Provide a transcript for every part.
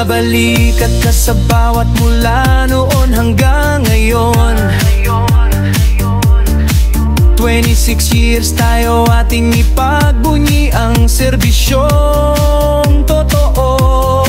Kabalikat ka sa bawat mula noon hanggang ngayon. 26 years tayo ating ipagbunyi ang serbisyong totoo.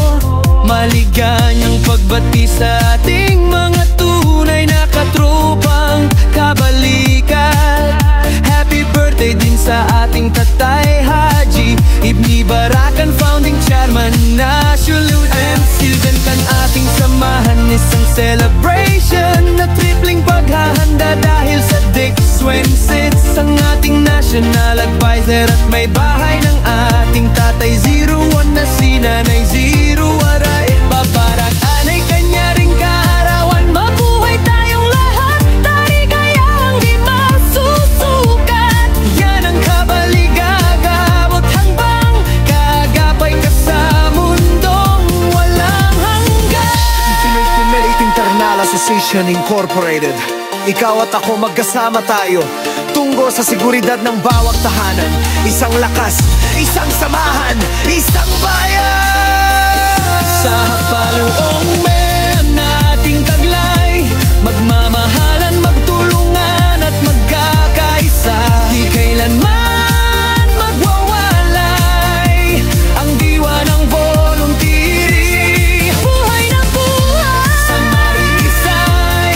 Maliganyang pagbati sa ating mga tunay na katropang kabalikat. Happy birthday din sa ating tatay Haji Ibni Barakan, founding chairman na Shulu and Silvan kan ating samahan. Isang celebration na tripling paghahanda dahil sa Dick Swensits ang ating national advisor. At may bahay ng ating tatay 01 na si Nanay Zero Aray Babarak. Anay kanya ring kaarawan, mabuhay tayong lahat. Tari kayang di masusukat. Yan ang kabaligagabot hanggang kagapay ka sa mundong walang hanggan. Pinoy Internal Association Incorporated. Ikaw at ako magkasama tayo tungo sa seguridad ng bawat tahanan. Isang lakas, isang samahan, isang bayan. Sa paluong men nating taglay, magmamahalan, magtulungan at magkakaisa. Di kailanman magwawalay ang diwa ng voluntary. Buhay na buhay sa marisay,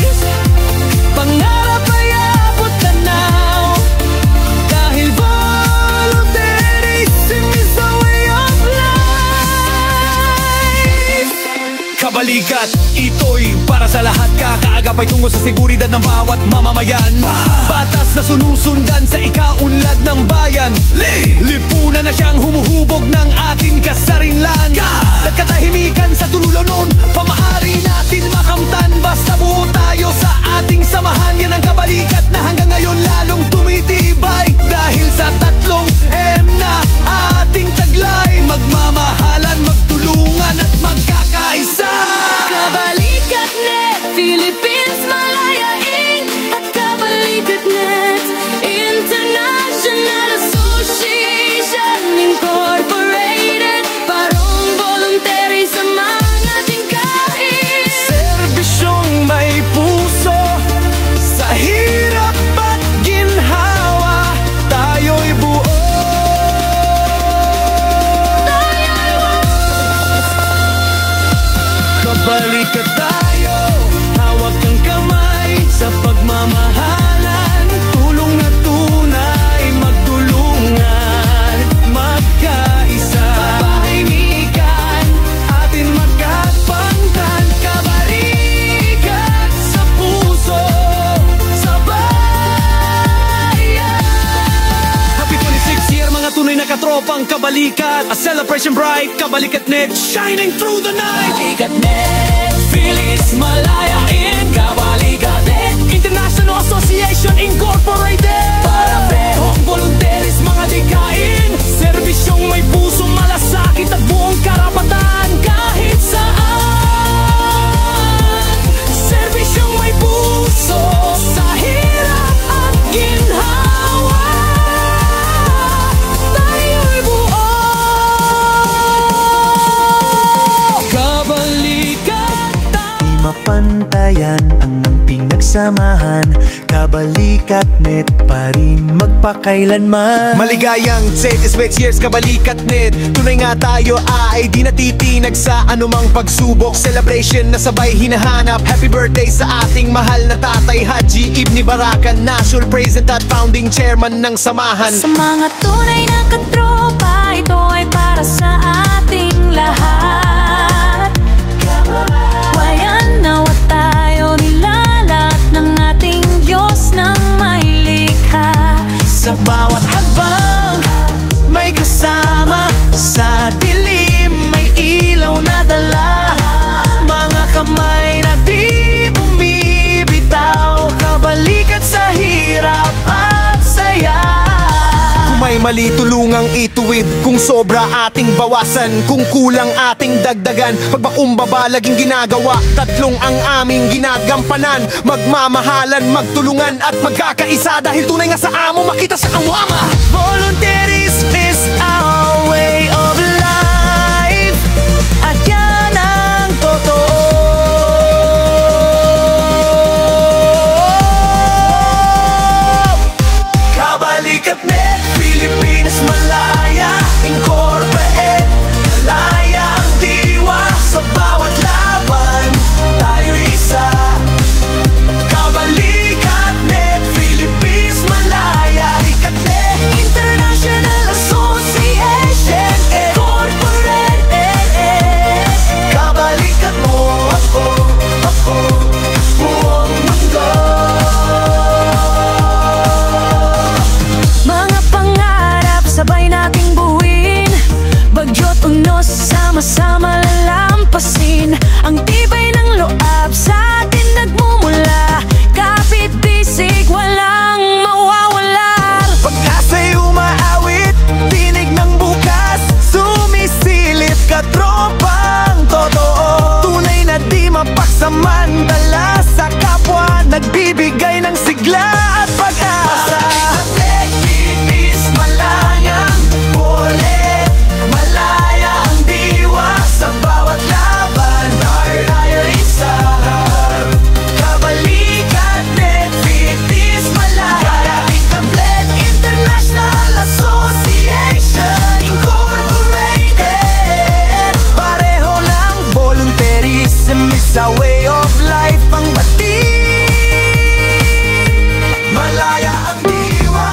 pangarap ay abot tanaw. Dahil volunteerism is the way of life. Kabalikat, ito'y para sa lahat. Kakaagapay tungo sa seguridad ng bawat mamamayan. Batas na sinusundan sa ikaunlad ng bayan. Lipunan na siyang humuhubog ng ating kasarinlan. Nagkatahimikan sa dulo nun, pamaari natin makamtan. Basta buo tayo sa ating samahan. Yan ang kabalikat na hanggang ngayon lalong tumitibay. Dahil sa tatlong M na ating taglay, magmamahalan, magtulungan at magkakaisa. Kabalikat Net Philippines Malayain at Kabalikat Net International Association Incorporated. Parong voluntary sa mga tingkain. Serbisyong may puso sa hirap at ginhawa. Tayo'y buo. Kabalikat tayo, hawak ng kamay sa pagmamahalan. Tulong na tunay, magtulungan, magkaisa. Pahimikan, atin magkapangtan. Kabalikat sa puso, sa bayan. Happy 26th year mga tunay na katropang kabalikat. A celebration bright, Kabalikat Net, shining through the night. Kabalikat Net Philippines Malayain, Kabalikat Net International Association Incorporated. para prehong volunteers, mga dikain. Serbisyong may puso, malasakit at buong karapatan kahit saan. Serbisyong may puso sa hirap at ginhawa. Tayo'y buo. Kabalikat Di mapantayan ang pinagsamahan. Kabalikat Net pa rin magpakailanman. Maligayang 26 years Kabalikat Net. Tunay nga tayo ay di natitinag sa anumang pagsubok. Celebration na sabay hinahanap. Happy birthday sa ating mahal na tatay Haji Ibni Barakan, National President at founding chairman ng samahan. Sa mga tunay na katropa, ito ay para sa ating lahat. Bayan nawa tayo nilalat ng ating Diyos ng may likha. Sa bawat hakbang may kasama, sa dilim may ilaw na dala. Mga kamay na di bumibitaw, kabalikat sa hirap at saya. Kung may mali, tulungang ituwid. Kung sobra, ating bawasan. Kung kulang, ating dagdagan. Pagpakumbaba, laging ginagawa. Tatlong ang aming ginagampanan. Magmamahalan, magtulungan at magkakaisa. Dahil tunay nga sa amo, makita sa kawama. Volunteerism is our way of life. At yan ang Egoism is a way of life. Ang batid, malaya ang diwa.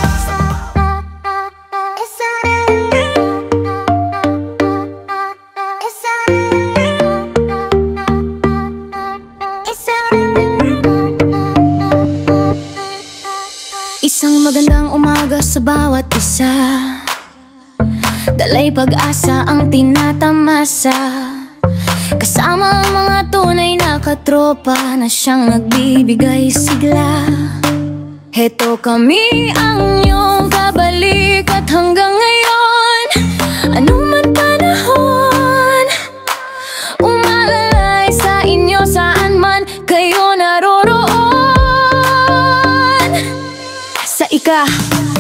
Isang magandang umaga sa bawat isa, dalay pag-asa ang tinatamasa. Kasama ang mga tunay na katropa na siyang nagbibigay sigla. Heto kami ang iyong kabalik at hanggang ngayon, anuman panahon, umalalay sa inyo saan man kayo naroroon. Sa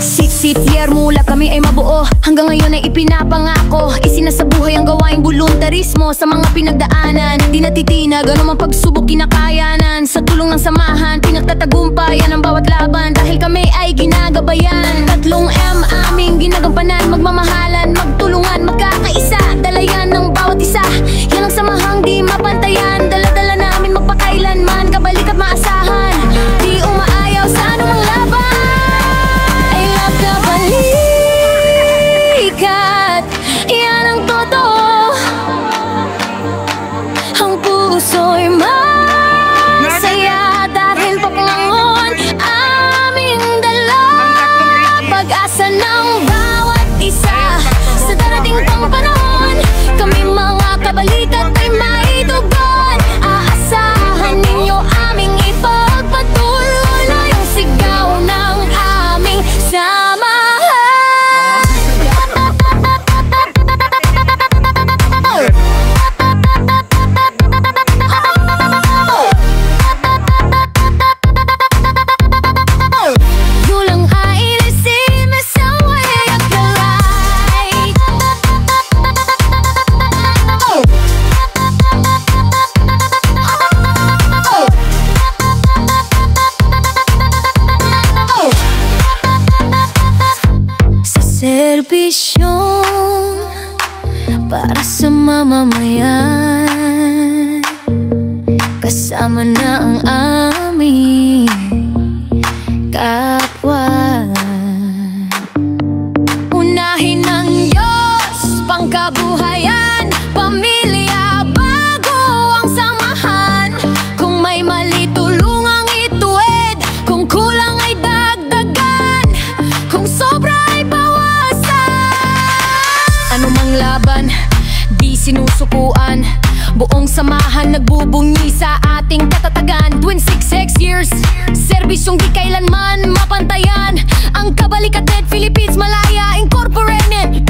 si Pierre mula kami ay mabuo, hanggang ngayon ay ipinapangako. Isinasabuhay ang gawaing voluntarismo sa mga pinagdaanan. Di natitinag anumang pagsubok kinakayanan. Sa tulong ng samahan, pinagtatagumpayan ang bawat laban. Dahil kami ay ginagabayan, 3 M aming ginagampanan. Magmamahalan, magtulungan, magkakaisa, dalayan ng bawat isa. Yan ang samahang di mapantayan. Dala-dala namin magpakailanman, kabalik at maasahan. Di umaayaw sa anumang laban. Kabalikat, yan ang totoo. Ang puso'y masaya dahil paglangon aming dala. Pag-asa ng bawat isa sa darating pang panahon. Kami mga kabalikat ay maitugon. Aasahan ninyo aming ipagpatuloy na yung sigaw ng aming samahan. Serbisyong para sa mamamayan, kasama na ang aming kapwa. Unahin ng Diyos, pangkabuhayan, pamilya bago ang samahan. Kung may mali, tulungang ituwid. Kung kulang ay dagdagan. Kung sobra ay anumang laban, di sinusukuan. Buong samahan nagbubunyi sa ating katatagan. 26 years, serbisyong di kailanman mapantayan. Ang Kabalikated Philippines Malaya Incorporated.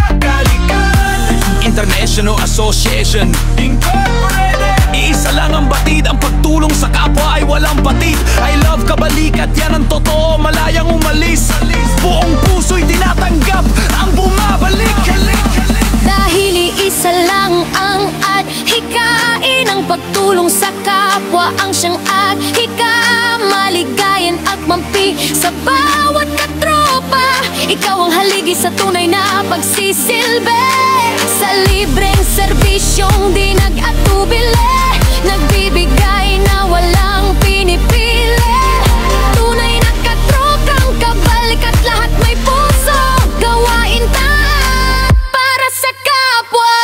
International Association Incorporated. Iisa lang ang batid, ang pagtulong sa kapwa ay walang batid. I love Kabalikat, yan ang totoo, malayang umalis. Buong puso'y tinatanggap ang bumabalik. Dahil iisa lang ang adhikain, ang pagtulong sa kapwa ang siyang adhika. Maligayan at mampi sa bawat katropa. Ikaw ang haligi sa tunay na pagsisilbi. Sa libreng serbisyong di nag-atubili, nagbibigay na walang pinipili. Tunay na katrokang kabalikat, lahat may puso. Gawain para sa kapwa.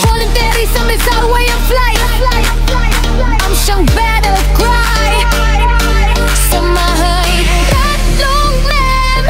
Volunteerism is our way of life. Ang siyang battle cry. Samahay 3 mem,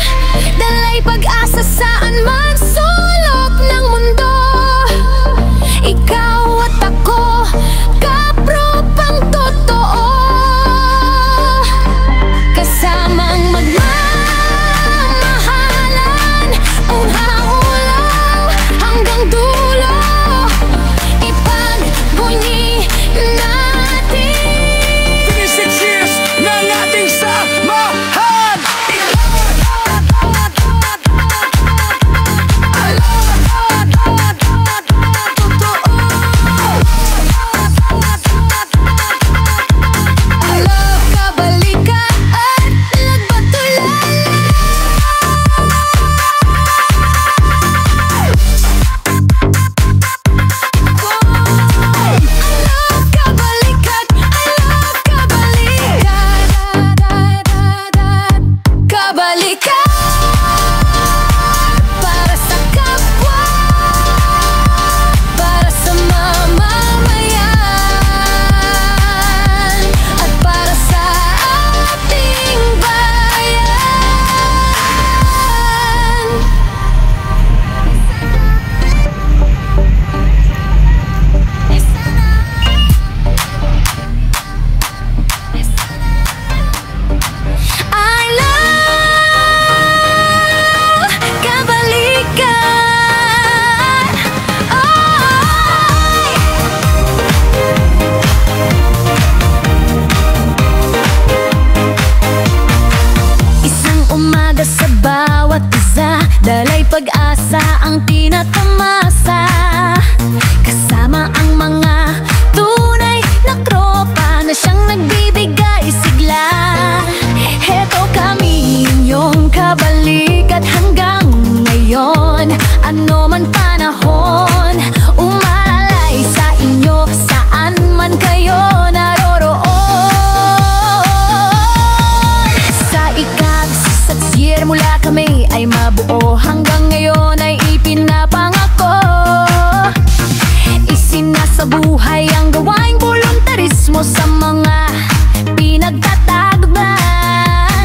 pag-asa ang tinatamasa, kasama ang mga tunay na tropa na siyang nagbibigay sigla. Heto kami, inyong kabalikat hanggang ngayon. Ano man panahon, umalalay sa inyo saan man kayo naroroon. Sa ika-6 mula kami ay mabuo, hanggang ngayon ay ipinapangako. Isinasabuhay ang gawaing voluntarismo sa mga pinagtatagban.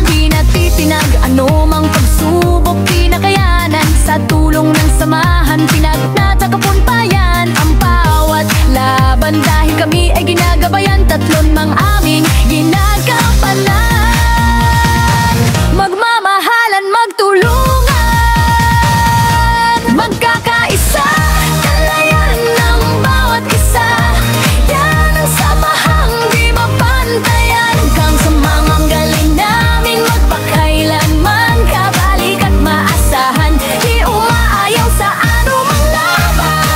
Di natitinag anumang pagsubok, pinakayanan sa tulong ng samahan, pinagtatagapuntayan ang bawat laban. Dahil kami ay ginagabayan, tatlon mang aming ginagampanan. Magmamahalan, magtulungan, magkakaisa, kalayan ng bawat isa. Yan ang samahang di mapantayan, hanggang sa mga galing namin magpakailanman. Kabalik at maasahan, di umaayaw sa anumang laban.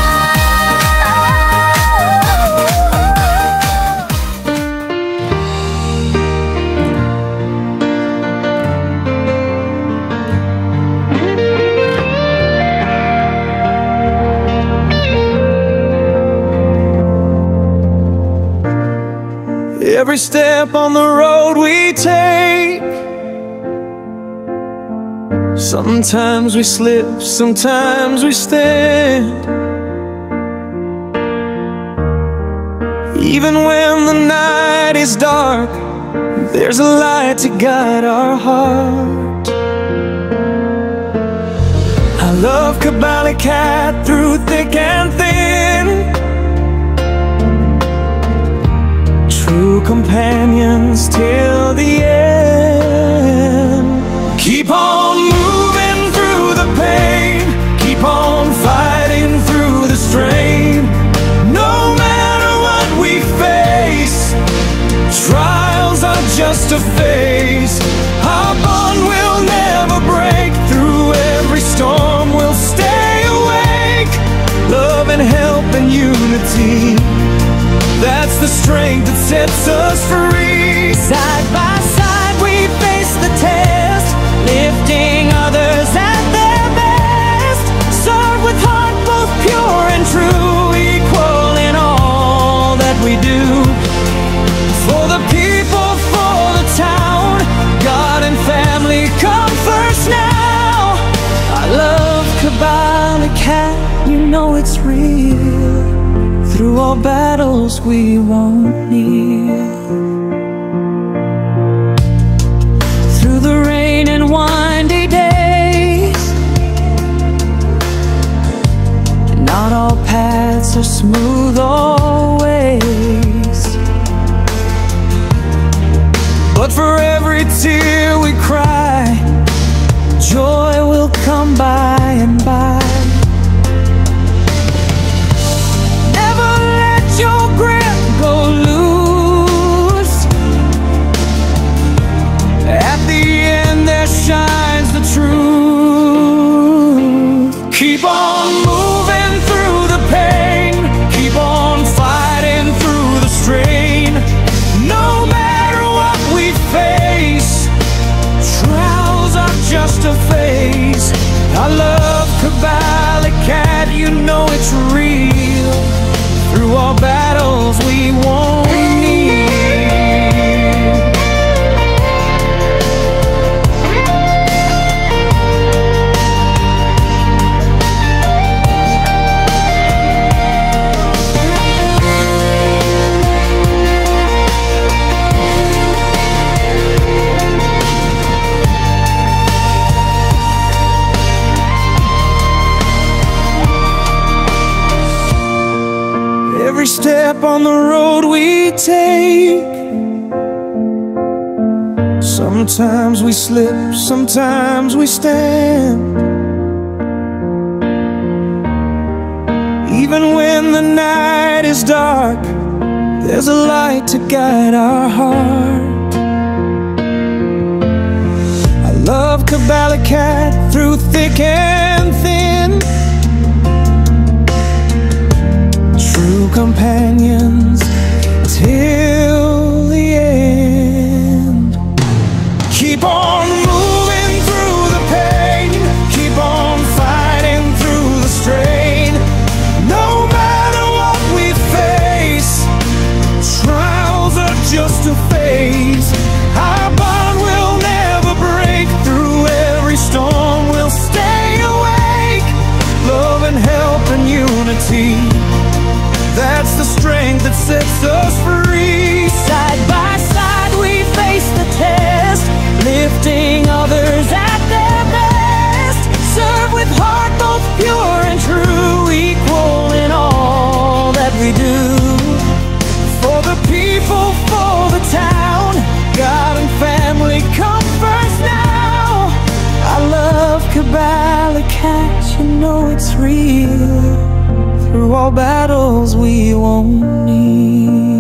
Every step on the road we take, sometimes we slip, sometimes we stand. Even when the night is dark, there's a light to guide our heart. I love Kabalikat through thick and thin, true companions till the end. Keep on moving through the pain, keep on fighting through the strain. No matter what we face, trials are just a phase. Our bond will never break, through every storm we'll stay awake. Love and help and unity, that's the strength that sets us free. Side by side we face the test, lifting others at their best. Serve with heart both pure and true, equal in all that we do. For the people, for the town, God and family come first now. I love Kabalikat, you know it's real. Through all battles we won't kneel. Through the rain and windy days, not all paths are smooth always, but for every tear we cry, joy will come by and by. Your grip go loose, at the end there shines the truth. Keep on moving through the pain, keep on fighting through the strain. No matter what we face, trials are just a phase. I love Kabalikat, you know it's real. Through all battles we won't need. Every step on the road we take, sometimes we slip, sometimes we stand. Even when the night is dark, there's a light to guide our heart. I love Kabalikat through thick and thin. catch, you know it's real. Through all battles we won't need.